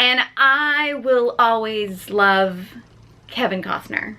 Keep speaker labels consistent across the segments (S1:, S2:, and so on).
S1: And I will always love Kevin Costner.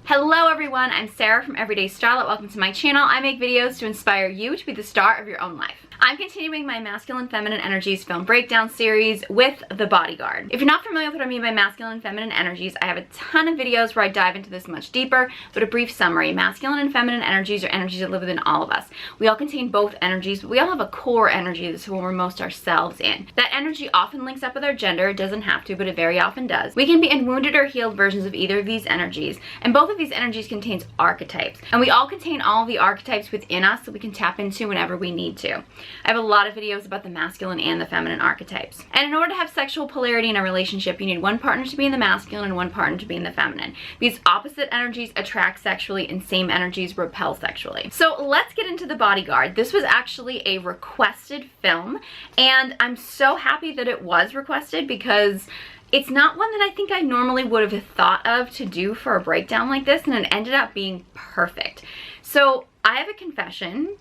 S1: Hello everyone, I'm Sarah from Everyday Starlet. Welcome to my channel. I make videos to inspire you to be the star of your own life. I'm continuing my Masculine Feminine Energies film breakdown series with The Bodyguard. If you're not familiar with what I mean by masculine and feminine energies, I have a ton of videos where I dive into this much deeper, but a brief summary. Masculine and feminine energies are energies that live within all of us. We all contain both energies, but we all have a core energy. This is when we're most ourselves in. That energy often links up with our gender. It doesn't have to, but it very often does. We can be in wounded or healed versions of either of these energies, and both of these energies contains archetypes. And we all contain all the archetypes within us that we can tap into whenever we need to. I have a lot of videos about the masculine and the feminine archetypes. And in order to have sexual polarity in a relationship, you need one partner to be in the masculine and one partner to be in the feminine. These opposite energies attract sexually and same energies repel sexually. So let's get into The Bodyguard. This was actually a requested film, and I'm so happy that it was requested because it's not one that I think I normally would have thought of to do for a breakdown like this, and it ended up being perfect. So I have a confession.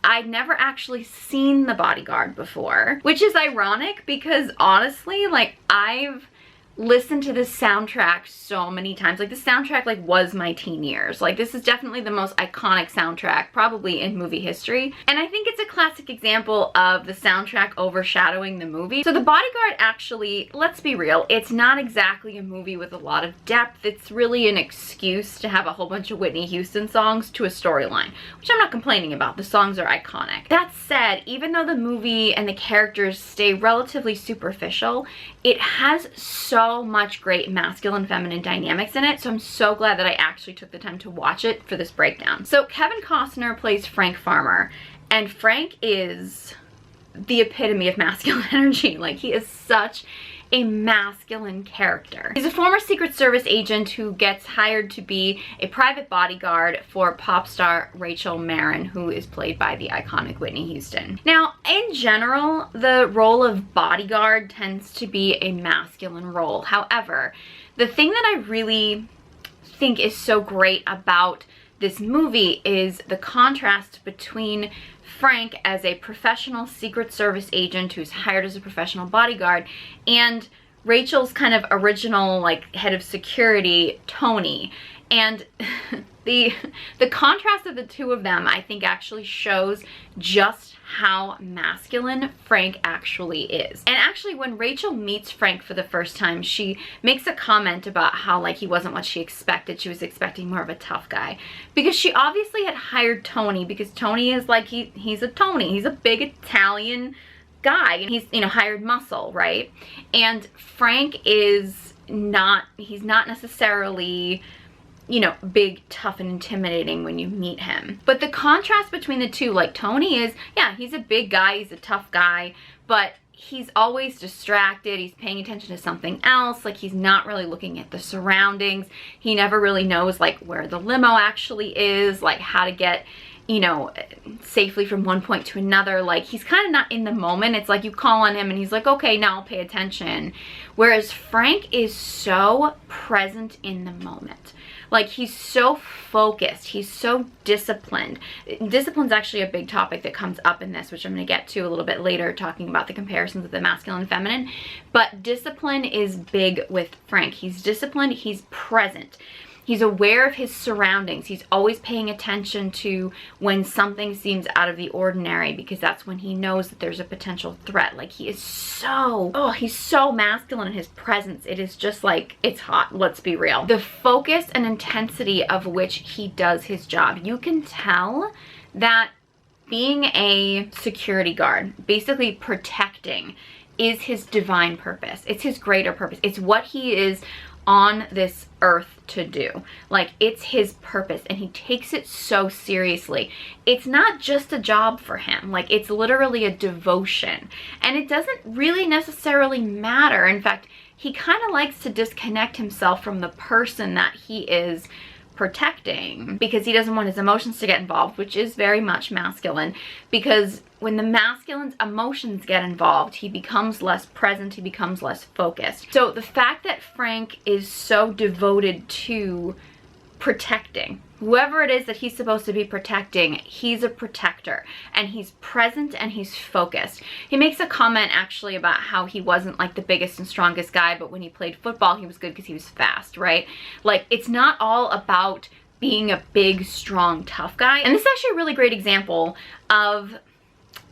S1: I'd never actually seen The Bodyguard before, which is ironic because honestly, like, I've listened to this soundtrack so many times. Like, this soundtrack was my teen years. Like, this is definitely the most iconic soundtrack probably in movie history, and I think it's a classic example of the soundtrack overshadowing the movie. So The Bodyguard, actually, let's be real, it's not exactly a movie with a lot of depth. It's really an excuse to have a whole bunch of Whitney Houston songs to a storyline, which I'm not complaining about. The songs are iconic. That said, even though the movie and the characters stay relatively superficial, it has so much great masculine feminine dynamics in it, so I'm so glad that I actually took the time to watch it for this breakdown. So Kevin Costner plays Frank Farmer, and Frank is the epitome of masculine energy. Like, he is such a masculine character. He's a former Secret Service agent who gets hired to be a private bodyguard for pop star Rachel Marron, who is played by the iconic Whitney Houston. Now, in general, the role of bodyguard tends to be a masculine role. However, the thing that I really think is so great about this movie is the contrast between Frank as a professional Secret Service agent who's hired as a professional bodyguard and Rachel's kind of original, like, head of security, Tony. And the contrast of the two of them, I think, actually shows just how masculine Frank actually is. And actually, when Rachel meets Frank for the first time, she makes a comment about how, like, he wasn't what she expected. She was expecting more of a tough guy, because she obviously had hired Tony because Tony is like, he's a Tony. He's a big Italian guy, and he's, you know, hired muscle, right? And Frank is not, he's not necessarily, you know, big, tough, and intimidating when you meet him. But the contrast between the two, like, Tony is, yeah, he's a big guy, he's a tough guy, but he's always distracted. He's paying attention to something else. Like, he's not really looking at the surroundings. He never really knows, like, where the limo actually is, like, how to get, you know, safely from one point to another. Like, he's kind of not in the moment. It's like you call on him and he's like, okay, now I'll pay attention. Whereas Frank is so present in the moment. Like, he's so focused. He's so disciplined. Discipline's actually a big topic that comes up in this, which I'm going to get to a little bit later, talking about the comparisons of the masculine and feminine. But discipline is big with Frank. He's disciplined. He's present. He's aware of his surroundings. He's always paying attention to when something seems out of the ordinary, because that's when he knows that there's a potential threat. Like, he is so, oh, he's so masculine in his presence. It is just like, it's hot, let's be real. The focus and intensity of which he does his job. You can tell that being a security guard, basically protecting, is his divine purpose. It's his greater purpose. It's what he is on this earth to do. Like, it's his purpose, and he takes it so seriously. It's not just a job for him. Like, it's literally a devotion, and it doesn't really necessarily matter. In fact, he kind of likes to disconnect himself from the person that he is protecting, because he doesn't want his emotions to get involved, which is very much masculine, because when the masculine's emotions get involved, he becomes less present, he becomes less focused. So the fact that Frank is so devoted to protecting. Whoever it is that he's supposed to be protecting, he's a protector, and he's present and he's focused. He makes a comment actually about how he wasn't like the biggest and strongest guy, but when he played football, he was good because he was fast, right? Like, it's not all about being a big, strong, tough guy. And this is actually a really great example of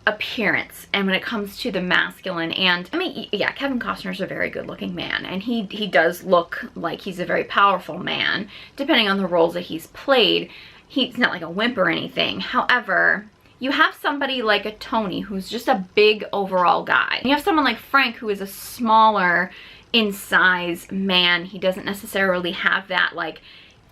S1: appearance and when it comes to the masculine. And I mean, yeah, Kevin Costner's a very good looking man, and he does look like he's a very powerful man depending on the roles that he's played. He's not like a wimp or anything. However, you have somebody like a Tony who's just a big overall guy. And you have someone like Frank who is a smaller in size man. He doesn't necessarily have that like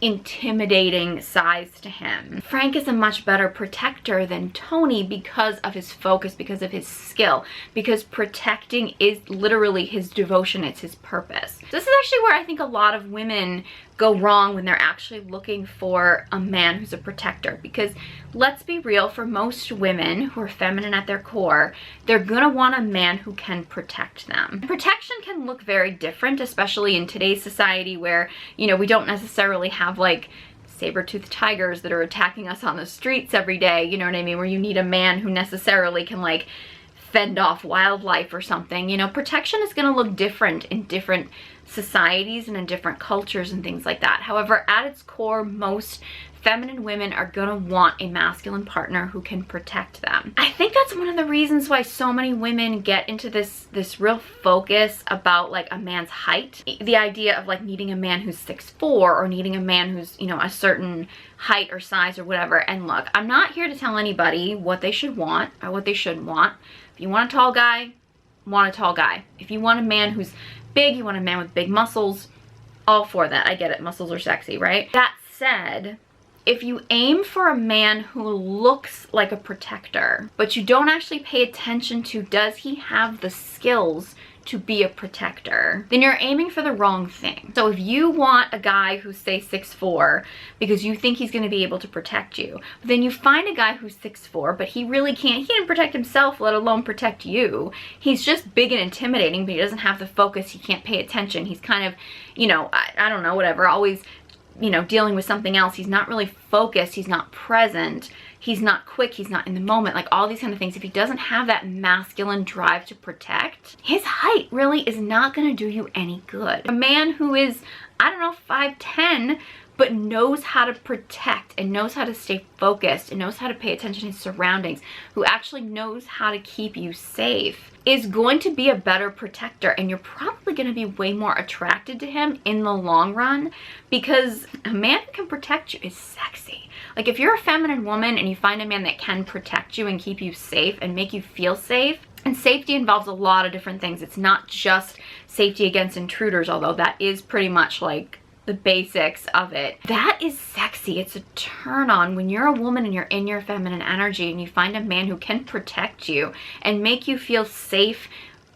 S1: intimidating size to him. Frank is a much better protector than Tony because of his focus, because of his skill, because protecting is literally his devotion, it's his purpose. This is actually where I think a lot of women go wrong when they're actually looking for a man who's a protector, because let's be real, for most women who are feminine at their core, they're gonna want a man who can protect them. Protection can look very different, especially in today's society where, you know, we don't necessarily have like saber-toothed tigers that are attacking us on the streets every day, you know what I mean, where you need a man who necessarily can like fend off wildlife or something. You know, protection is going to look different in different societies and in different cultures and things like that. However, at its core, most feminine women are gonna want a masculine partner who can protect them. I think that's one of the reasons why so many women get into this real focus about like a man's height. The idea of like needing a man who's 6'4" or needing a man who's, you know, a certain height or size or whatever. And look, I'm not here to tell anybody what they should want or what they shouldn't want. If you want a tall guy, want a tall guy. If you want a man who's big, you want a man with big muscles, all for that. I get it, muscles are sexy, right? That said, if you aim for a man who looks like a protector, but you don't actually pay attention to, does he have the skills to be a protector, then you're aiming for the wrong thing. So if you want a guy who's say 6'4" because you think he's going to be able to protect you, but then you find a guy who's 6'4" but he really can't, he can't protect himself, let alone protect you. He's just big and intimidating, but he doesn't have the focus, he can't pay attention, he's kind of, you know, I don't know, whatever, always, you know, dealing with something else. He's not really focused, he's not present, he's not quick, he's not in the moment, like all these kind of things. If he doesn't have that masculine drive to protect, his height really is not going to do you any good. A man who is, I don't know, 5'10", but knows how to protect and knows how to stay focused and knows how to pay attention to his surroundings, who actually knows how to keep you safe, is going to be a better protector, and you're probably going to be way more attracted to him in the long run, because a man who can protect you is sexy. Like if you're a feminine woman and you find a man that can protect you and keep you safe and make you feel safe, and safety involves a lot of different things. It's not just safety against intruders, although that is pretty much like the basics of it. That is sexy. It's a turn on when you're a woman and you're in your feminine energy and you find a man who can protect you and make you feel safe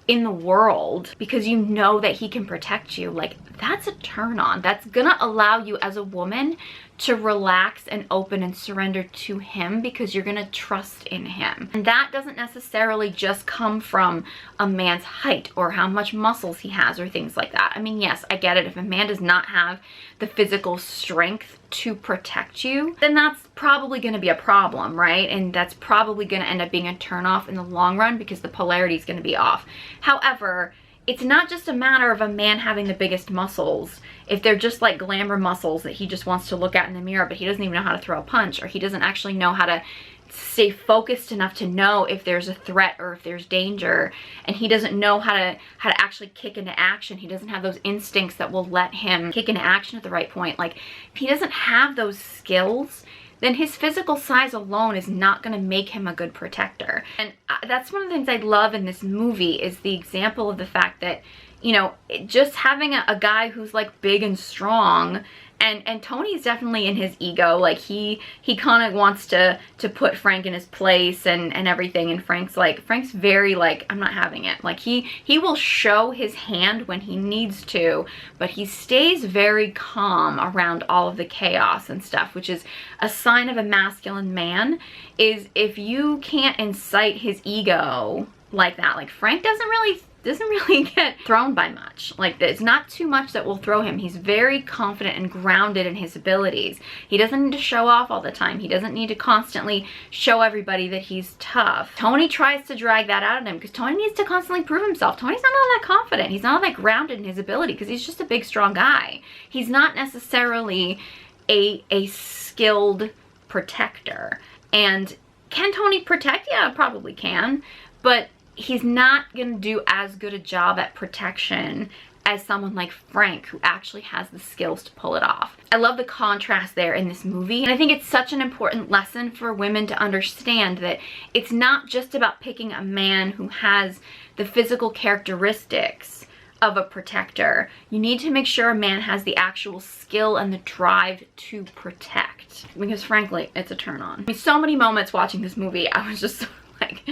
S1: in the world because you know that he can protect you. Like, that's a turn on. That's gonna allow you as a woman to relax and open and surrender to him because you're gonna trust in him. And that doesn't necessarily just come from a man's height or how much muscles he has or things like that. I mean, yes, I get it. If a man does not have the physical strength to protect you, then that's probably gonna be a problem, right? And that's probably gonna end up being a turnoff in the long run because the polarity is gonna be off. However, it's not just a matter of a man having the biggest muscles. If they're just like glamour muscles that he just wants to look at in the mirror, but he doesn't even know how to throw a punch, or he doesn't actually know how to stay focused enough to know if there's a threat or if there's danger, and he doesn't know how to actually kick into action. He doesn't have those instincts that will let him kick into action at the right point. Like, if he doesn't have those skills, then his physical size alone is not going to make him a good protector. And that's one of the things I love in this movie, is the example of the fact that, you know, just having a guy who's like big and strong, and Tony's definitely in his ego, like he kind of wants to put Frank in his place and everything, and Frank's very like, I'm not having it. Like he will show his hand when he needs to, but he stays very calm around all of the chaos and stuff, which is a sign of a masculine man. Is if you can't incite his ego like that. Like Frank doesn't really doesn't really get thrown by much. Like, it's not too much that will throw him. He's very confident and grounded in his abilities. He doesn't need to show off all the time. He doesn't need to constantly show everybody that he's tough. Tony tries to drag that out of him because Tony needs to constantly prove himself. Tony's not all that confident. He's not all that grounded in his ability because he's just a big, strong guy. He's not necessarily a skilled protector. And can Tony protect? Yeah, probably can. But he's not gonna do as good a job at protection as someone like Frank, who actually has the skills to pull it off. I love the contrast there in this movie, and I think it's such an important lesson for women to understand that it's not just about picking a man who has the physical characteristics of a protector. You need to make sure a man has the actual skill and the drive to protect, because frankly, it's a turn on. I mean, so many moments watching this movie, I was just like,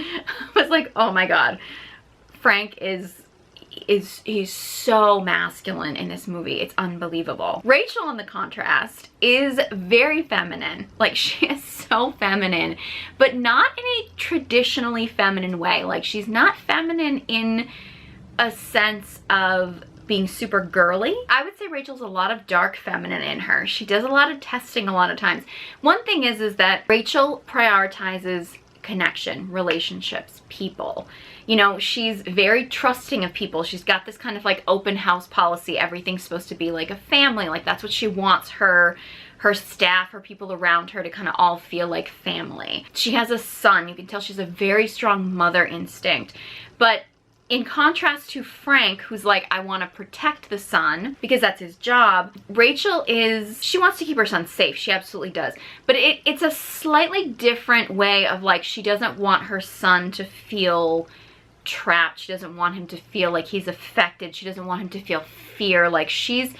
S1: oh my god, Frank he's so masculine in this movie. It's unbelievable. Rachel, in the contrast, is very feminine. Like, she is so feminine, but not in a traditionally feminine way. Like, she's not feminine in a sense of being super girly. I would say Rachel's a lot of dark feminine in her. She does a lot of testing a lot of times. One thing is that Rachel prioritizes connection, relationships, people. You know, she's very trusting of people. She's got this kind of like open house policy. Everything's supposed to be like a family. Like, that's what she wants her staff, her people around her to kind of all feel like family. She has a son. You can tell she's a very strong mother instinct. But in contrast to Frank, who's like, I want to protect the son because that's his job, Rachel she wants to keep her son safe. She absolutely does. But it's a slightly different way of, like, she doesn't want her son to feel trapped. She doesn't want him to feel like he's affected. She doesn't want him to feel fear. Like, she's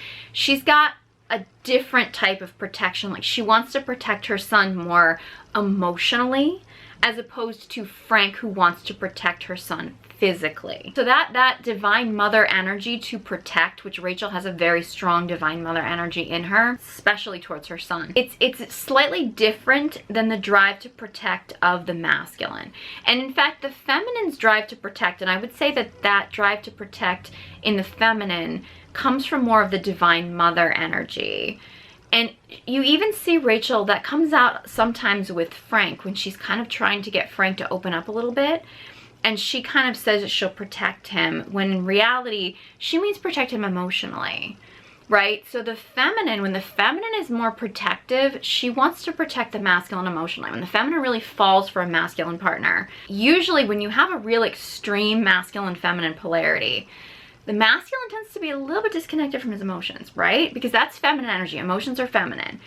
S1: got a different type of protection. Like, she wants to protect her son more emotionally, as opposed to Frank, who wants to protect her son physically. So that divine mother energy to protect, which Rachel has a very strong divine mother energy in her, especially towards her son. It's slightly different than the drive to protect of the masculine. And in fact, the feminine's drive to protect, and I would say that drive to protect in the feminine comes from more of the divine mother energy. And you even see Rachel, that comes out sometimes with Frank, when she's kind of trying to get Frank to open up a little bit. And she kind of says that she'll protect him, when in reality, she means protect him emotionally, right? So the feminine, when the feminine is more protective, she wants to protect the masculine emotionally. When the feminine really falls for a masculine partner, usually when you have a real extreme masculine-feminine polarity, the masculine tends to be a little bit disconnected from his emotions, right? Because that's feminine energy. Emotions are feminine.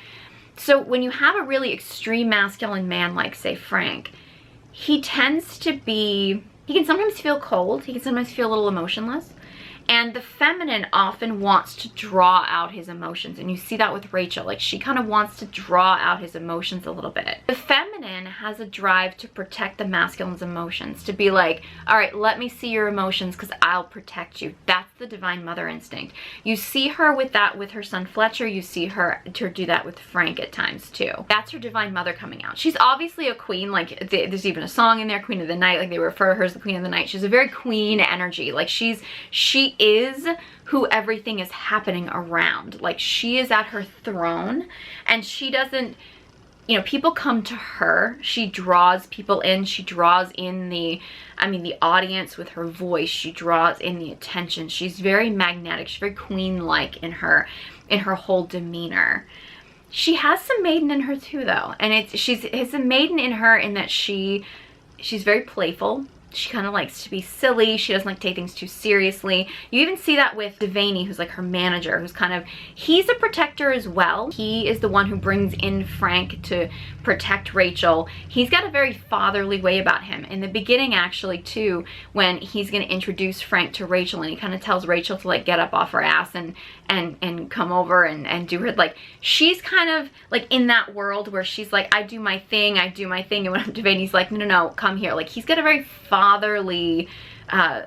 S1: So when you have a really extreme masculine man like, say, Frank, he tends to be, he can sometimes feel cold. He can sometimes feel a little emotionless. And the feminine often wants to draw out his emotions. And you see that with Rachel. Like, she kind of wants to draw out his emotions a little bit. The feminine has a drive to protect the masculine's emotions. To be like, all right, let me see your emotions because I'll protect you. That's the divine mother instinct. You see her with that with her son Fletcher. You see her to do that with Frank at times too. That's her divine mother coming out. She's obviously a queen. Like, there's even a song in there, Queen of the Night. Like, they refer to her as the Queen of the Night. She's a very queen energy. Like, she is who everything is happening around. Like, she is at her throne, and she doesn't, you know, people come to her. She draws people in. She draws in the audience with her voice. She draws in the attention. She's very magnetic. She's very queen-like in her whole demeanor. She has some maiden in her too, though, and it's a maiden in her in that she's very playful. She kind of likes to be silly. She doesn't like to take things too seriously. You even see that with Devaney, who's like her manager, who's kind of, he's a protector as well. He is the one who brings in Frank to protect Rachel. He's got a very fatherly way about him. In the beginning, actually, too, when he's going to introduce Frank to Rachel, and he kind of tells Rachel to, like, get up off her ass and come over and do her, like, she's kind of like in that world where she's like, I do my thing, and when Devaney's like, no, come here. Like, he's got a very fatherly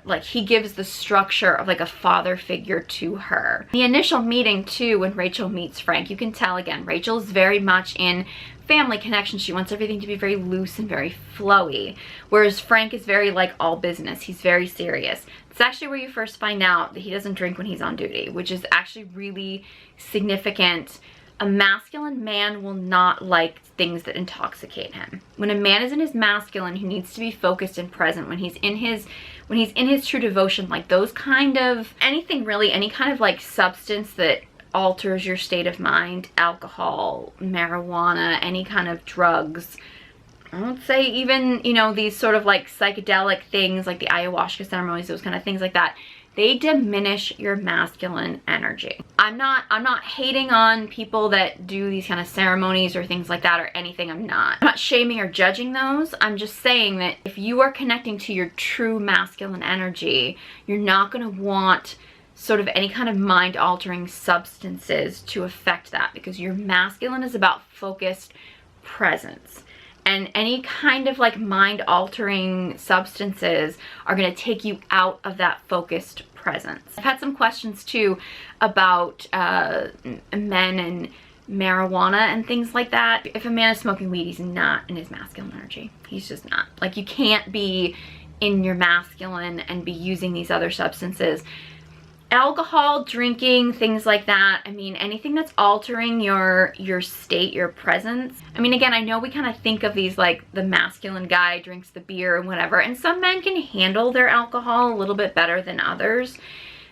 S1: like he gives the structure of like a father figure to her. The initial meeting too, when Rachel meets Frank, you can tell again, Rachel is very much in family connection. She wants everything to be very loose and very flowy, whereas Frank is very like all business. He's very serious. It's actually where you first find out that he doesn't drink when he's on duty, which is actually really significant. A masculine man will not like things that intoxicate him. When a man is in his masculine, he needs to be focused and present. When he's in his true devotion, like those kind of, anything really, any kind of like substance that alters your state of mind, alcohol, marijuana, any kind of drugs, I would say even, you know, these sort of like psychedelic things like the ayahuasca ceremonies, those kind of things like that, they diminish your masculine energy. I'm not hating on people that do these kind of ceremonies or things like that or anything. I'm not shaming or judging those. I'm just saying that if you are connecting to your true masculine energy, you're not going to want sort of any kind of mind-altering substances to affect that, because your masculine is about focused presence. And any kind of like mind-altering substances are going to take you out of that focused presence. I've had some questions too about men and marijuana and things like that. If a man is smoking weed, he's not in his masculine energy. He's just not. Like, you can't be in your masculine and be using these other substances. Alcohol, drinking, things like that. I mean, anything that's altering your state, your presence. I mean, again, I know we kind of think of these like the masculine guy drinks the beer and whatever, and some men can handle their alcohol a little bit better than others.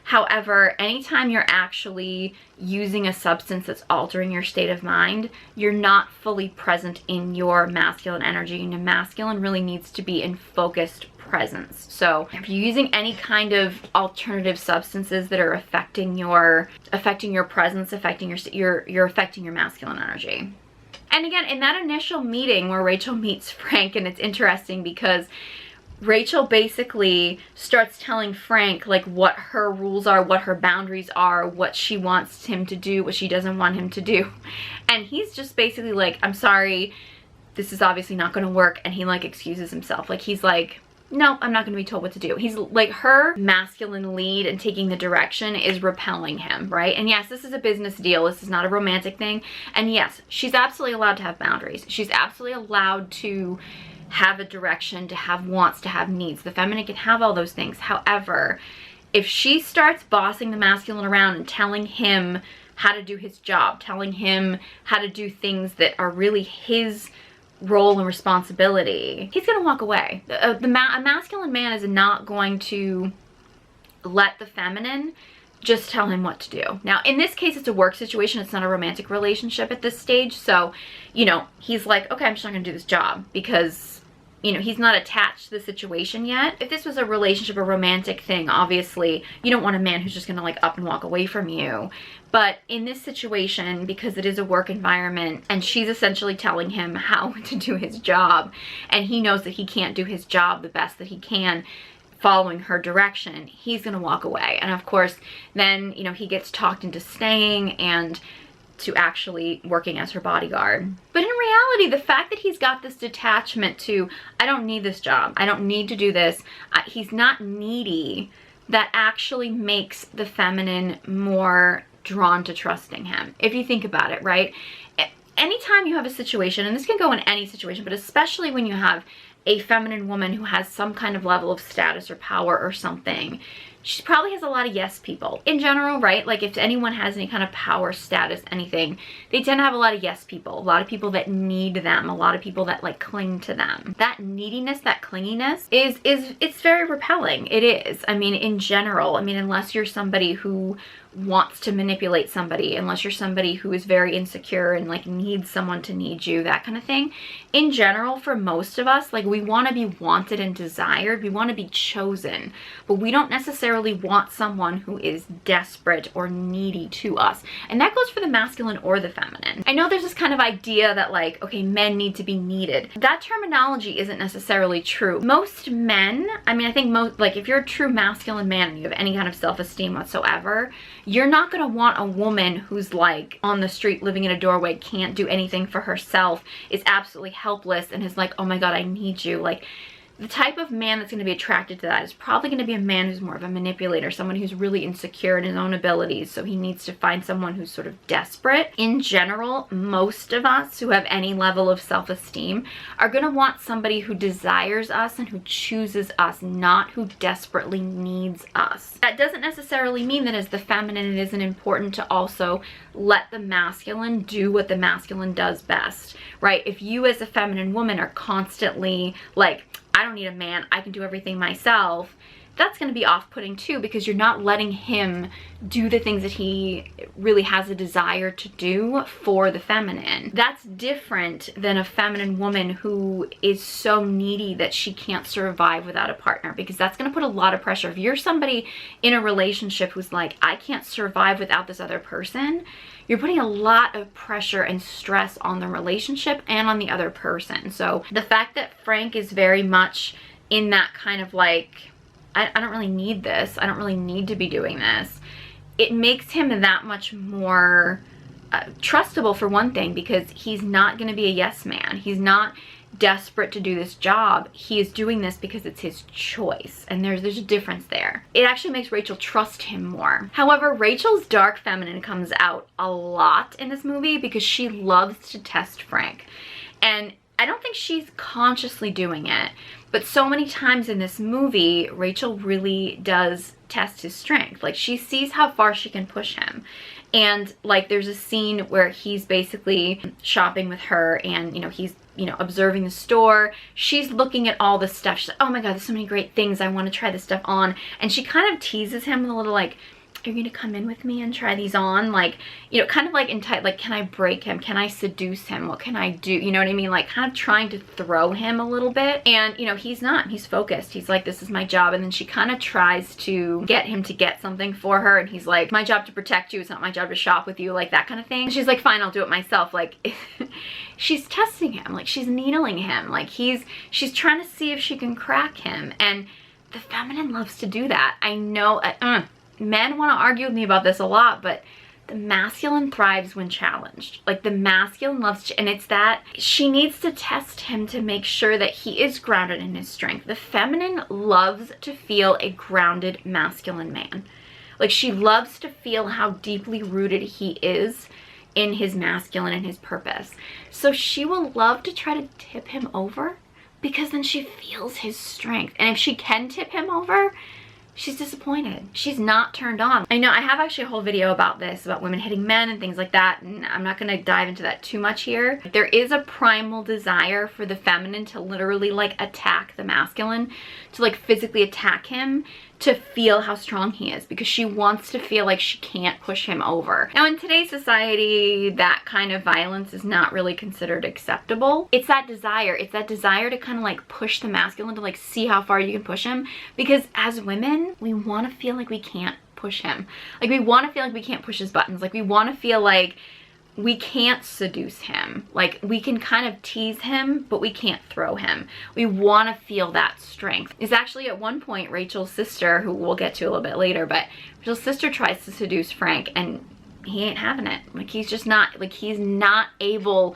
S1: However, anytime you're actually using a substance that's altering your state of mind, you're not fully present in your masculine energy, and your masculine really needs to be in focused presence. So if you're using any kind of alternative substances that are affecting your presence, affecting you're affecting your masculine energy. And again, in that initial meeting where Rachel meets Frank, and it's interesting because Rachel basically starts telling Frank like what her rules are, what her boundaries are, what she wants him to do, what she doesn't want him to do. And he's just basically like, I'm sorry, this is obviously not going to work. And he like excuses himself. Like, he's like, no, I'm not going to be told what to do. He's like, her masculine lead and taking the direction is repelling him, right? And yes, this is a business deal. This is not a romantic thing. And yes, she's absolutely allowed to have boundaries. She's absolutely allowed to have a direction, to have wants, to have needs. The feminine can have all those things. However, if she starts bossing the masculine around and telling him how to do his job, telling him how to do things that are really his role and responsibility, he's gonna walk away. A masculine man is not going to let the feminine just tell him what to do. Now, in this case, it's a work situation. It's not a romantic relationship at this stage. So, you know, he's like, okay, I'm just not gonna do this job because, you know, he's not attached to the situation yet. If this was a relationship, a romantic thing, obviously, you don't want a man who's just gonna like up and walk away from you. But in this situation, because it is a work environment and she's essentially telling him how to do his job, and he knows that he can't do his job the best that he can following her direction, he's gonna walk away. And of course, then, you know, he gets talked into staying and to actually working as her bodyguard. But in reality, the fact that he's got this detachment to, I don't need this job, I don't need to do this, he's not needy, that actually makes the feminine more drawn to trusting him. If you think about it, right? Anytime you have a situation, and this can go in any situation, but especially when you have a feminine woman who has some kind of level of status or power or something, she probably has a lot of yes people. In general, right? Like, if anyone has any kind of power, status, anything, they tend to have a lot of yes people, a lot of people that need them, a lot of people that like cling to them. That neediness, that clinginess it's very repelling. It is. I mean, in general, I mean, unless you're somebody who wants to manipulate somebody, unless you're somebody who is very insecure and like needs someone to need you, that kind of thing. In general, for most of us, like, we want to be wanted and desired, we want to be chosen, but we don't necessarily want someone who is desperate or needy to us. And that goes for the masculine or the feminine. I know there's this kind of idea that like, okay, men need to be needed. That terminology isn't necessarily true. Most men, I mean, I think most, like, if you're a true masculine man and you have any kind of self-esteem whatsoever, you're not going to want a woman who's like on the street living in a doorway, can't do anything for herself, is absolutely helpless and is like, oh my god, I need you. Like, the type of man that's going to be attracted to that is probably going to be a man who's more of a manipulator, someone who's really insecure in his own abilities, so he needs to find someone who's sort of desperate. In general, most of us who have any level of self-esteem are going to want somebody who desires us and who chooses us, not who desperately needs us. That doesn't necessarily mean that as the feminine, it isn't important to also let the masculine do what the masculine does best, right? If you as a feminine woman are constantly like, I don't need a man, I can do everything myself, that's going to be off-putting too, because you're not letting him do the things that he really has a desire to do for the feminine. That's different than a feminine woman who is so needy that she can't survive without a partner, because that's going to put a lot of pressure. If you're somebody in a relationship who's like, I can't survive without this other person, you're putting a lot of pressure and stress on the relationship and on the other person. So the fact that Frank is very much in that kind of like, I don't really need this, I don't really need to be doing this, it makes him that much more trustable, for one thing, because he's not going to be a yes man. He's not desperate to do this job. He is doing this because it's his choice, and there's a difference there. It actually makes Rachel trust him more. However, Rachel's dark feminine comes out a lot in this movie because she loves to test Frank, and I don't think she's consciously doing it, but so many times in this movie, Rachel really does test his strength. Like, she sees how far she can push him. And like, there's a scene where he's basically shopping with her, and he's observing the store. She's looking at all this stuff. She's like, oh my god, there's so many great things, I want to try this stuff on. And she kind of teases him with a little like, are you gonna come in with me and try these on? Like, kind of like like, can I break him? Can I seduce him? What can I do? You know what I mean? Like, kind of trying to throw him a little bit. And he's not. He's focused. He's like, this is my job. And then she kind of tries to get him to get something for her, and he's like, my job to protect you, it's not my job to shop with you, like that kind of thing. And she's like, fine, I'll do it myself. Like, she's testing him, like she's needling him, like she's trying to see if she can crack him. And the feminine loves to do that. I know men want to argue with me about this a lot, but the masculine thrives when challenged. Like, the masculine loves to, and it's that she needs to test him to make sure that he is grounded in his strength. The feminine loves to feel a grounded masculine man. Like, she loves to feel how deeply rooted he is in his masculine and his purpose. So she will love to try to tip him over, because then she feels his strength. And if she can tip him over, she's disappointed. She's not turned on. I know I have actually a whole video about this, about women hitting men and things like that, and I'm not gonna dive into that too much here. There is a primal desire for the feminine to literally like attack the masculine, to like physically attack him, to feel how strong he is, because she wants to feel like she can't push him over. Now, in today's society, that kind of violence is not really considered acceptable. It's that desire to kind of like push the masculine, to like see how far you can push him, because as women, we want to feel like we can't push him. Like, we want to feel like we can't push his buttons. Like, we want to feel like we can't seduce him. Like, we can kind of tease him, but we can't throw him. We want to feel that strength. It's actually at one point Rachel's sister, who we'll get to a little bit later, but Rachel's sister tries to seduce Frank, and he ain't having it. Like, he's just not, like, he's not able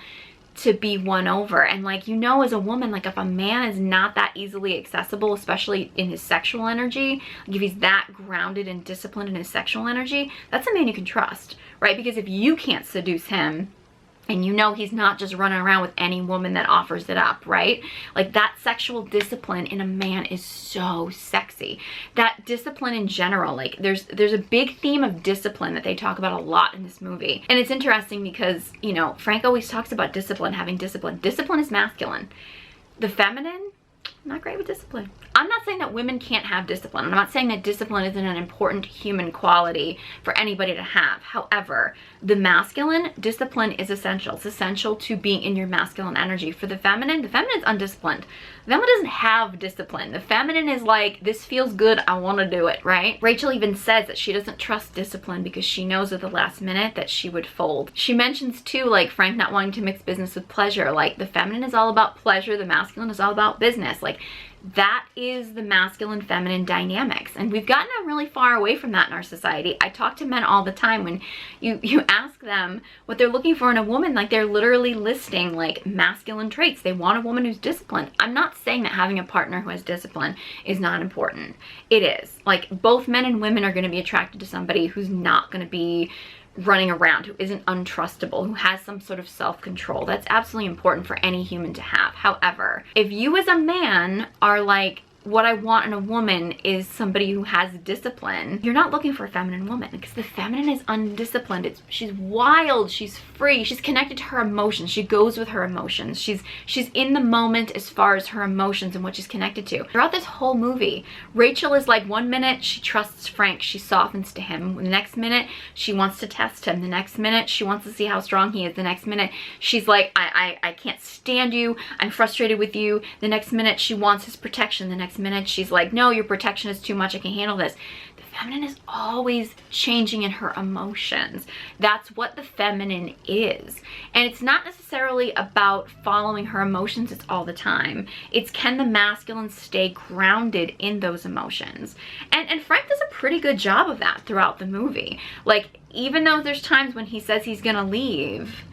S1: to be won over. And like, as a woman, like, if a man is not that easily accessible, especially in his sexual energy, like if he's that grounded and disciplined in his sexual energy, that's a man you can trust, right? Because if you can't seduce him, and he's not just running around with any woman that offers it up, right? Like, that sexual discipline in a man is so sexy. That discipline in general, like, there's a big theme of discipline that they talk about a lot in this movie. And it's interesting because, Frank always talks about discipline, having discipline. Discipline is masculine. The feminine, not great with discipline. I'm not saying that women can't have discipline. I'm not saying that discipline isn't an important human quality for anybody to have. However, the masculine, discipline is essential. It's essential to being in your masculine energy. For the feminine is undisciplined. The feminine doesn't have discipline. The feminine is like, this feels good, I want to do it, right? Rachel even says that she doesn't trust discipline because she knows at the last minute that she would fold. She mentions too, like, Frank not wanting to mix business with pleasure. Like, the feminine is all about pleasure, the masculine is all about business. Like, That is the masculine feminine dynamics, and we've gotten really far away from that in our society. I talk to men all the time. When you ask them what they're looking for in a woman, like they're literally listing like masculine traits. They want a woman who's disciplined. I'm not saying that having a partner who has discipline is not important. It is. Like, both men and women are going to be attracted to somebody who's not going to be running around, who isn't untrustable, who has some sort of self-control. That's absolutely important for any human to have. However, if you as a man are like, what I want in a woman is somebody who has discipline, you're not looking for a feminine woman, because the feminine is undisciplined. She's wild, she's free, she's connected to her emotions, she goes with her emotions, she's in the moment as far as her emotions and what she's connected to. Throughout this whole movie, Rachel is like, one minute she trusts Frank, she softens to him, the next minute she wants to test him, the next minute she wants to see how strong he is, the next minute she's like, I can't stand you, I'm frustrated with you, the next minute she wants his protection, the next minute she's like, no, your protection is too much, I can handle this. The feminine is always changing in her emotions. That's what the feminine is. And it's not necessarily about following her emotions, it's all the time. It's, can the masculine stay grounded in those emotions? And Frank does a pretty good job of that throughout the movie. Like, even though there's times when he says he's gonna leave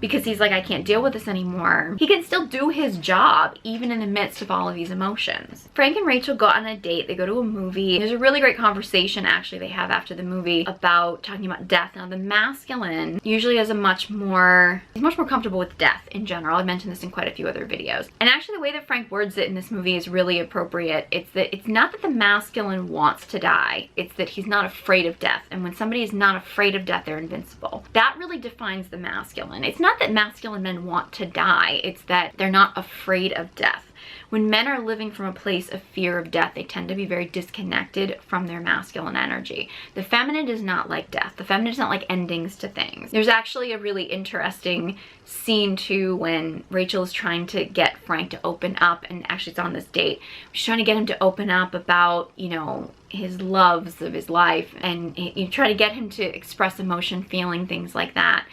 S1: because he's like, I can't deal with this anymore, he can still do his job even in the midst of all of these emotions. Frank and Rachel go on a date, they go to a movie. There's a really great conversation actually they have after the movie about talking about death. Now, the masculine usually has a he's much more comfortable with death in general. I mentioned this in quite a few other videos. And actually the way that Frank words it in this movie is really appropriate. It's that it's not that the masculine wants to die, it's that he's not afraid of death. And when somebody is not afraid of death, they're invincible. That really defines the masculine. It's not that masculine men want to die, it's that they're not afraid of death. When men are living from a place of fear of death, they tend to be very disconnected from their masculine energy. The feminine does not like death. The feminine does not like endings to things. There's actually a really interesting scene too when Rachel is trying to get Frank to open up, and actually it's on this date. She's trying to get him to open up about, you know, his loves of his life, and you try to get him to express emotion, feeling, things like that.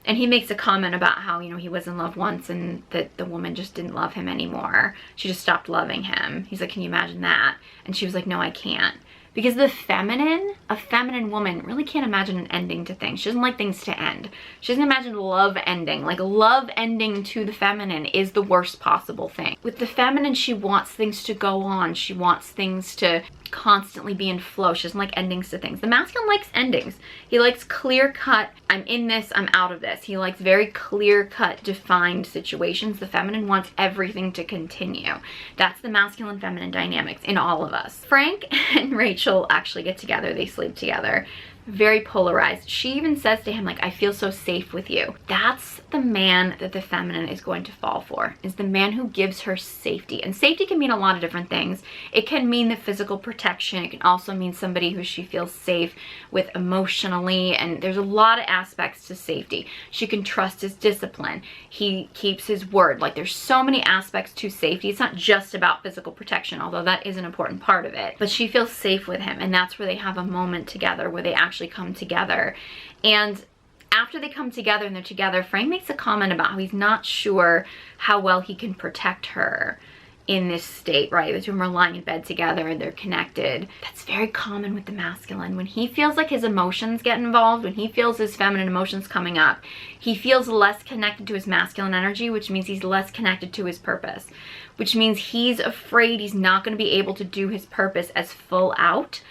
S1: And he makes a comment about how, you know, he was in love once and that the woman just didn't love him anymore. She just stopped loving him. He's like, can you imagine that? And she was like, no, I can't. Because the feminine, a feminine woman really can't imagine an ending to things. She doesn't like things to end. She doesn't imagine love ending. Like, love ending to the feminine is the worst possible thing. With the feminine, she wants things to go on. She wants things to constantly be in flow. She doesn't like endings to things. The masculine likes endings. He likes clear-cut, I'm in this, I'm out of this. He likes very clear-cut, defined situations. The feminine wants everything to continue. That's the masculine feminine dynamics in all of us. Frank and Rachel actually get together. They sleep together. Very polarized. She even says to him, like, I feel so safe with you. That's the man that the feminine is going to fall for, is the man who gives her safety. And safety can mean a lot of different things. It can mean the physical protection. It can also mean somebody who she feels safe with emotionally, and there's a lot of aspects to safety. She can trust his discipline. He keeps his word. Like, there's so many aspects to safety. It's not just about physical protection, although that is an important part of it. But she feels safe with him, and that's where they have a moment together where they actually come together. And after they come together and they're together, Frank makes a comment about how he's not sure how well he can protect her in this state, right? The two of them are lying in bed together and they're connected. That's very common with the masculine. When he feels like his emotions get involved, when he feels his feminine emotions coming up, he feels less connected to his masculine energy, which means he's less connected to his purpose, which means he's afraid he's not going to be able to do his purpose as full out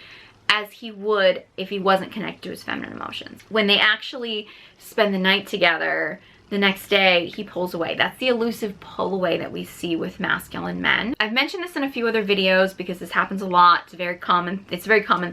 S1: as he would if he wasn't connected to his feminine emotions. When they actually spend the night together, the next day he pulls away. That's the elusive pull away that we see with masculine men. I've mentioned this in a few other videos because this happens a lot. It's a very common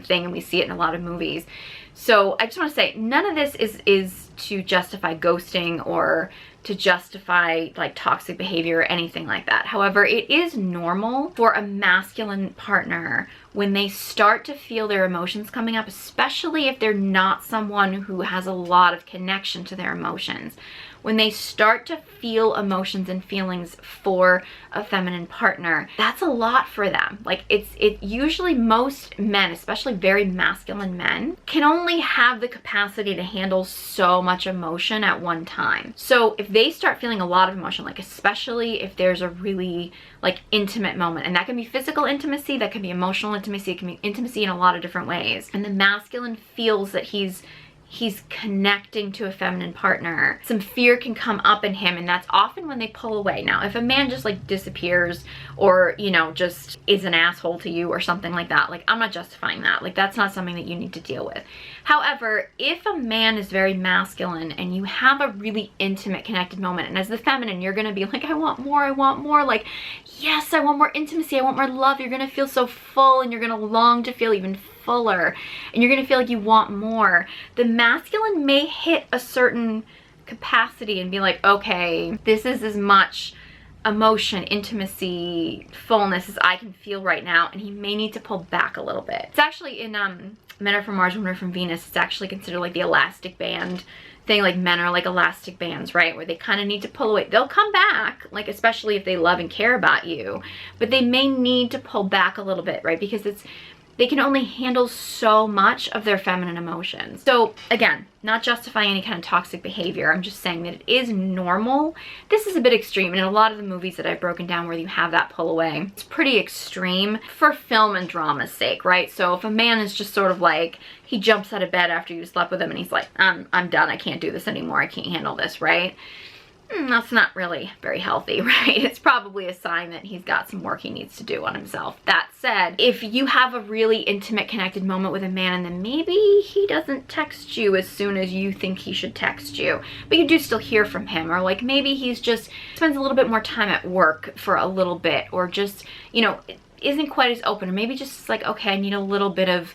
S1: thing, and we see it in a lot of movies. So I just want to say, none of this is to justify ghosting or to justify like toxic behavior or anything like that. However, it is normal for a masculine partner when they start to feel their emotions coming up, especially if they're not someone who has a lot of connection to their emotions, when they start to feel emotions and feelings for a feminine partner, that's a lot for them. Like it usually most men, especially very masculine men, can only have the capacity to handle so much emotion at one time. So if they start feeling a lot of emotion, like especially if there's a really like intimate moment, and that can be physical intimacy, that can be emotional intimacy, it can be intimacy in a lot of different ways, and the masculine feels that he's connecting to a feminine partner, some fear can come up in him, and that's often when they pull away. Now, if a man just like disappears or, you know, just is an asshole to you or something like that, like I'm not justifying that. Like that's not something that you need to deal with. However, if a man is very masculine and you have a really intimate connected moment, and as the feminine, you're gonna be like, I want more, like, yes, I want more intimacy, I want more love. You're gonna feel so full and you're gonna long to feel even fuller, and you're gonna feel like you want more. The masculine may hit a certain capacity and be like, okay, this is as much emotion, intimacy, fullness as I can feel right now, and he may need to pull back a little bit. It's actually in Men Are From Mars, Women Are From Venus, it's actually considered like the elastic band thing. Like men are like elastic bands, right, where they kind of need to pull away. They'll come back, like especially if they love and care about you, but they may need to pull back a little bit, right, because they can only handle so much of their feminine emotions. So again, not justifying any kind of toxic behavior. I'm just saying that it is normal. This is a bit extreme, and in a lot of the movies that I've broken down where you have that pull away, it's pretty extreme for film and drama's sake, right? So if a man is just sort of like, he jumps out of bed after you slept with him and he's like, I'm done, I can't do this anymore, I can't handle this, right? That's not really very healthy, right? It's probably a sign that he's got some work he needs to do on himself. That said, if you have a really intimate connected moment with a man and then maybe he doesn't text you as soon as you think he should text you, but you do still hear from him, or like maybe he's just spends a little bit more time at work for a little bit, or just, you know, isn't quite as open, or maybe just like, okay, I need a little bit of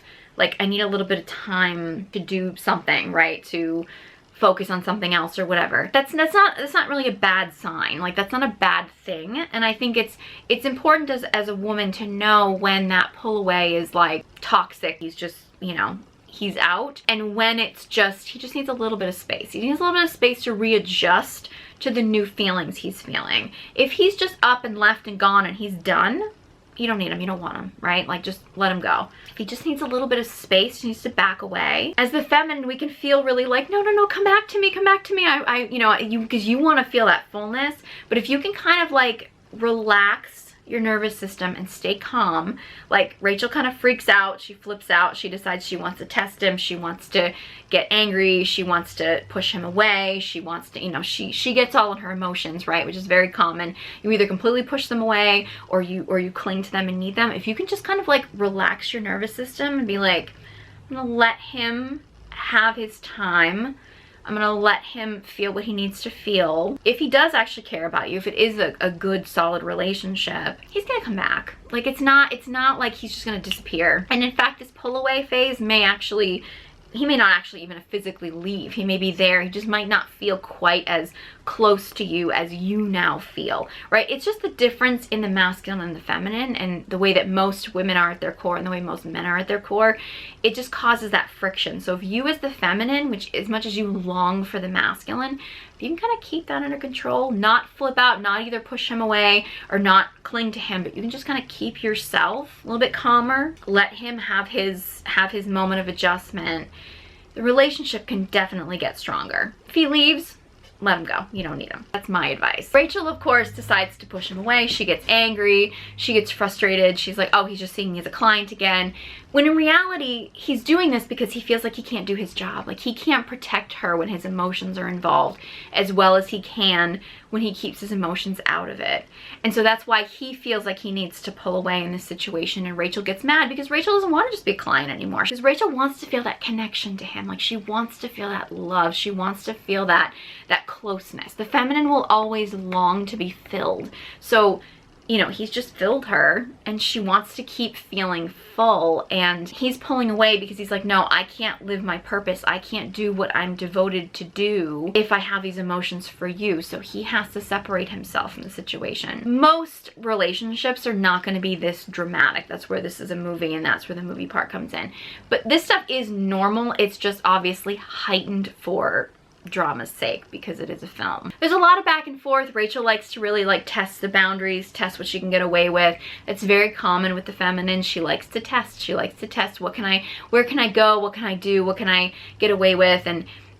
S1: time to do something, right? To focus on something else or whatever. That's not really a bad sign. Like that's not a bad thing. And I think it's important as a woman to know when that pull away is like toxic. He's just, you know, he's out, and when it's just, he just needs a little bit of space. He needs a little bit of space to readjust to the new feelings he's feeling. If he's just up and left and gone and he's done, you don't need him, you don't want him, right? Like just let him go. If he just needs a little bit of space, he needs to back away. As the feminine, we can feel really like, no, come back to me, you know, because you want to feel that fullness. But if you can kind of like relax your nervous system and stay calm, like Rachel kind of freaks out, she flips out, she decides she wants to test him, she wants to get angry, she wants to push him away, she wants to, you know, she gets all in her emotions, right, which is very common. You either completely push them away or you cling to them and need them. If you can just kind of like relax your nervous system and be like, I'm gonna let him have his time, I'm gonna let him feel what he needs to feel. If he does actually care about you, if it is a good solid relationship, he's gonna come back. Like it's not like he's just gonna disappear. And in fact, this pull away phase may actually, he may not actually even physically leave. He may be there, he just might not feel quite as close to you as you now feel, right? It's just the difference in the masculine and the feminine, and the way that most women are at their core and the way most men are at their core. It just causes that friction. So if you as the feminine, which as much as you long for the masculine, if you can kind of keep that under control, not flip out, not either push him away or not cling to him, but you can just kind of keep yourself a little bit calmer, let him have his moment of adjustment, the relationship can definitely get stronger. If he leaves, let him go. You don't need him. That's my advice. Rachel, of course, decides to push him away. She gets angry. She gets frustrated. She's like, oh, he's just seeing me as a client again. When in reality, he's doing this because he feels like he can't do his job. Like he can't protect her when his emotions are involved as well as he can when he keeps his emotions out of it. And so that's why he feels like he needs to pull away in this situation, and Rachel gets mad because Rachel doesn't want to just be a client anymore. Because Rachel wants to feel that connection to him. Like she wants to feel that love. She wants to feel that closeness. The feminine will always long to be filled. So you know, he's just filled her and she wants to keep feeling full, and he's pulling away because he's like, no, I can't live my purpose. I can't do what I'm devoted to do if I have these emotions for you. So he has to separate himself from the situation. Most relationships are not going to be this dramatic. That's where this is a movie, and that's where the movie part comes in. But this stuff is normal. It's just obviously heightened for drama's sake because it is a film. There's a lot of back and forth. Rachel likes to really like test the boundaries, test what she can get away with. It's very common with the feminine. She likes to test. She likes to test, where can I go? What can I do? What can I get away with?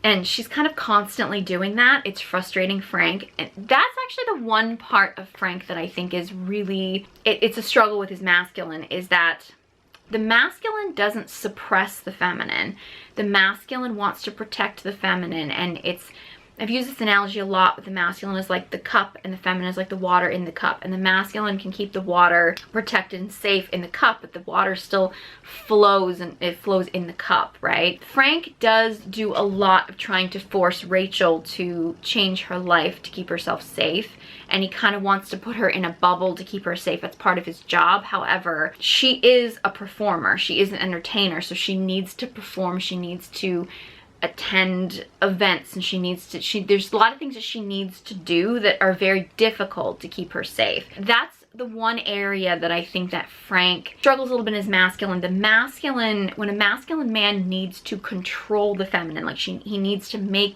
S1: And she's kind of constantly doing that. It's frustrating Frank. And that's actually the one part of Frank that I think is really, it's a struggle with his masculine, is that the masculine doesn't suppress the feminine. The masculine wants to protect the feminine, and I've used this analogy a lot, but the masculine is like the cup and the feminine is like the water in the cup. And the masculine can keep the water protected and safe in the cup, but the water still flows, and it flows in the cup, right? Frank does do a lot of trying to force Rachel to change her life to keep herself safe. And he kind of wants to put her in a bubble to keep her safe. That's part of his job. However, she is a performer. She is an entertainer, so she needs to perform. She needs to attend events, and there's a lot of things that she needs to do that are very difficult to keep her safe. That's the one area that I think that Frank struggles a little bit in his masculine. The masculine, when a masculine man needs to control the feminine, like he needs to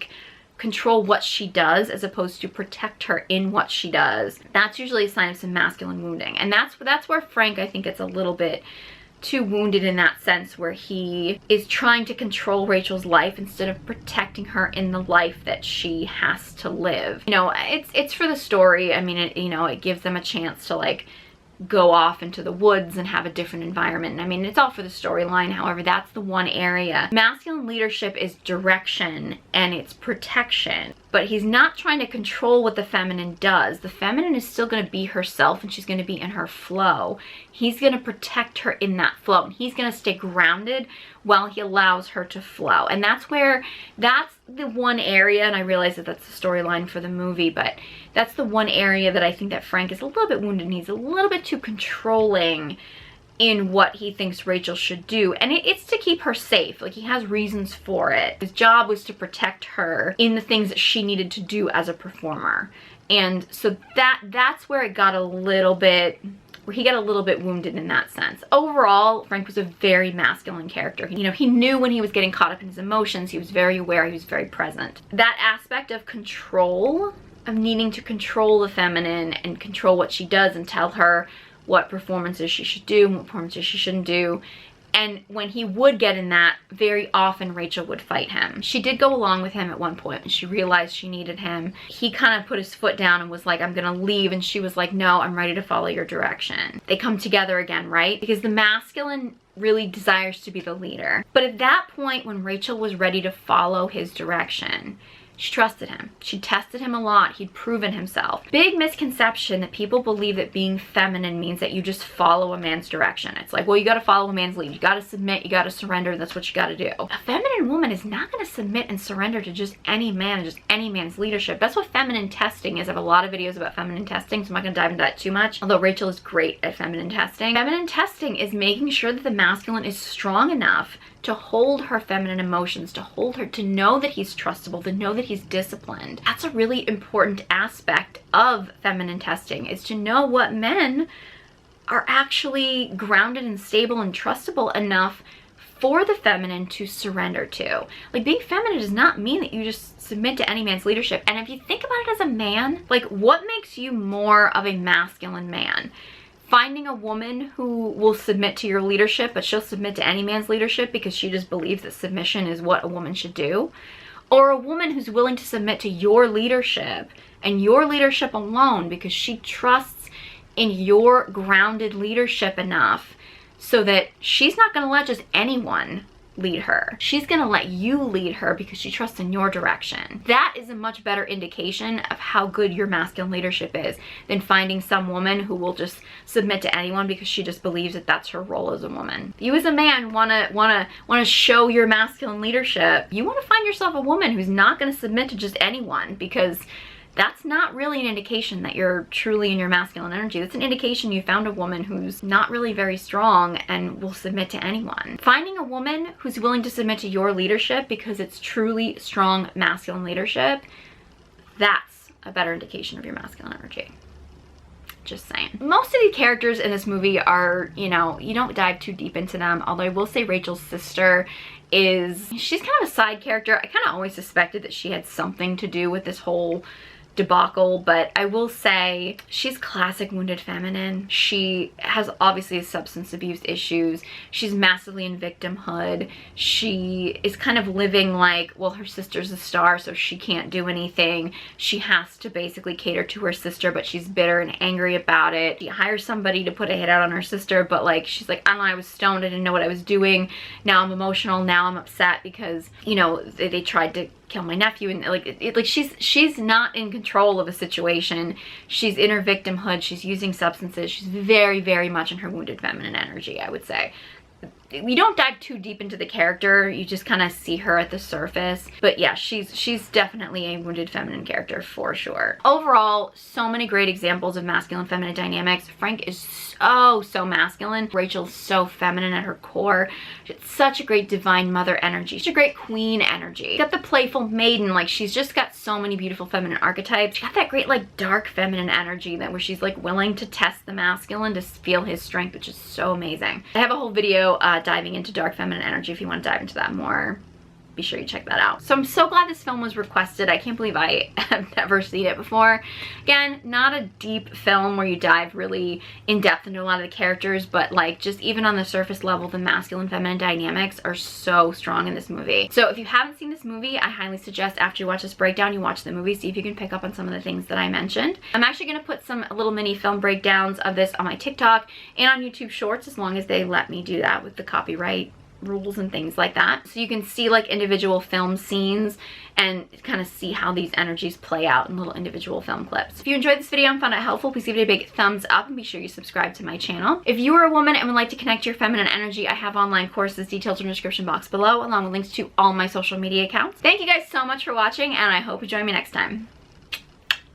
S1: control what she does as opposed to protect her in what she does, that's usually a sign of some masculine wounding. And that's where Frank, I think, gets a little bit too wounded in that sense, where he is trying to control Rachel's life instead of protecting her in the life that she has to live. You know, it's for the story. I mean, it gives them a chance to like go off into the woods and have a different environment. I mean, it's all for the storyline. However, that's the one area. Masculine leadership is direction and it's protection, but he's not trying to control what the feminine does. The feminine is still going to be herself, and she's going to be in her flow. He's going to protect her in that flow, and he's going to stay grounded while he allows her to flow. And that's the one area, and I realize that that's the storyline for the movie, but that's the one area that I think that Frank is a little bit wounded, and he's a little bit too controlling in what he thinks Rachel should do. And it's to keep her safe. Like, he has reasons for it. His job was to protect her in the things that she needed to do as a performer. And so that's where it got a little bit, where he got a little bit wounded in that sense. Overall, Frank was a very masculine character. You know, he knew when he was getting caught up in his emotions. He was very aware. He was very present. That aspect of control, of needing to control the feminine and control what she does and tell her what performances she should do and what performances she shouldn't do. And when he would get in that, very often Rachel would fight him. She did go along with him at one point and she realized she needed him. He kind of put his foot down and was like, I'm gonna leave. And she was like, no, I'm ready to follow your direction. They come together again, right? Because the masculine really desires to be the leader. But at that point, when Rachel was ready to follow his direction, she trusted him. She tested him a lot. He'd proven himself. Big misconception that people believe that being feminine means that you just follow a man's direction. It's like, well, you gotta follow a man's lead. You gotta submit, you gotta surrender, and that's what you gotta do. A feminine woman is not gonna submit and surrender to just any man and just any man's leadership. That's what feminine testing is. I have a lot of videos about feminine testing, so I'm not gonna dive into that too much, although Rachel is great at feminine testing. Feminine testing is making sure that the masculine is strong enough to hold her feminine emotions, to hold her, to know that he's trustable, to know that he's disciplined. That's a really important aspect of feminine testing, is to know what men are actually grounded and stable and trustable enough for the feminine to surrender to. Like, being feminine does not mean that you just submit to any man's leadership. And if you think about it as a man, like, what makes you more of a masculine man? Finding a woman who will submit to your leadership, but she'll submit to any man's leadership because she just believes that submission is what a woman should do? Or a woman who's willing to submit to your leadership and your leadership alone because she trusts in your grounded leadership enough so that she's not going to let just anyone lead her. She's gonna let you lead her because she trusts in your direction. That is a much better indication of how good your masculine leadership is than finding some woman who will just submit to anyone because she just believes that that's her role as a woman. You as a man wanna show your masculine leadership. You wanna find yourself a woman who's not gonna submit to just anyone because that's not really an indication that you're truly in your masculine energy. That's an indication you found a woman who's not really very strong and will submit to anyone. Finding a woman who's willing to submit to your leadership because it's truly strong masculine leadership, that's a better indication of your masculine energy. Just saying. Most of the characters in this movie are, you know, you don't dive too deep into them, although I will say Rachel's sister she's kind of a side character. I kind of always suspected that she had something to do with this whole debacle, but I will say she's classic wounded feminine. She has obviously substance abuse issues. She's massively in victimhood. She is kind of living like, well, her sister's a star, so she can't do anything. She has to basically cater to her sister, but she's bitter and angry about it. She hires somebody to put a hit out on her sister, but like, she's like, I don't know, I was stoned, I didn't know what I was doing. Now I'm emotional, now I'm upset because, you know, they tried to kill my nephew, and like she's not in control of a situation. She's in her victimhood. She's using substances. She's very, very much in her wounded feminine energy, I would say. You don't dive too deep into the character, you just kind of see her at the surface, but yeah, she's definitely a wounded feminine character for sure. Overall, so many great examples of masculine feminine dynamics. Frank is so masculine. Rachel's so feminine at her core. She's such a great divine mother energy. She's a great queen energy. She's got the playful maiden, like she's just got so many beautiful feminine archetypes. She got that great like dark feminine energy that where she's like willing to test the masculine to feel his strength, which is so amazing. I have a whole video diving into dark feminine energy. If you want to dive into that more, be sure you check that out. So I'm so glad this film was requested. I can't believe I have never seen it before. Again, not a deep film where you dive really in depth into a lot of the characters, but like just even on the surface level, the masculine feminine dynamics are so strong in this movie. So if you haven't seen this movie, I highly suggest after you watch this breakdown, you watch the movie, see if you can pick up on some of the things that I mentioned. I'm actually going to put some little mini film breakdowns of this on my TikTok and on YouTube Shorts, as long as they let me do that with the copyright rules and things like that, so you can see like individual film scenes and kind of see how these energies play out in little individual film clips. If you enjoyed this video and found it helpful, please give it a big thumbs up and be sure you subscribe to my channel. If you are a woman and would like to connect to your feminine energy, I have online courses detailed in the description box below, along with links to all my social media accounts. Thank you guys so much for watching, and I hope you join me next time.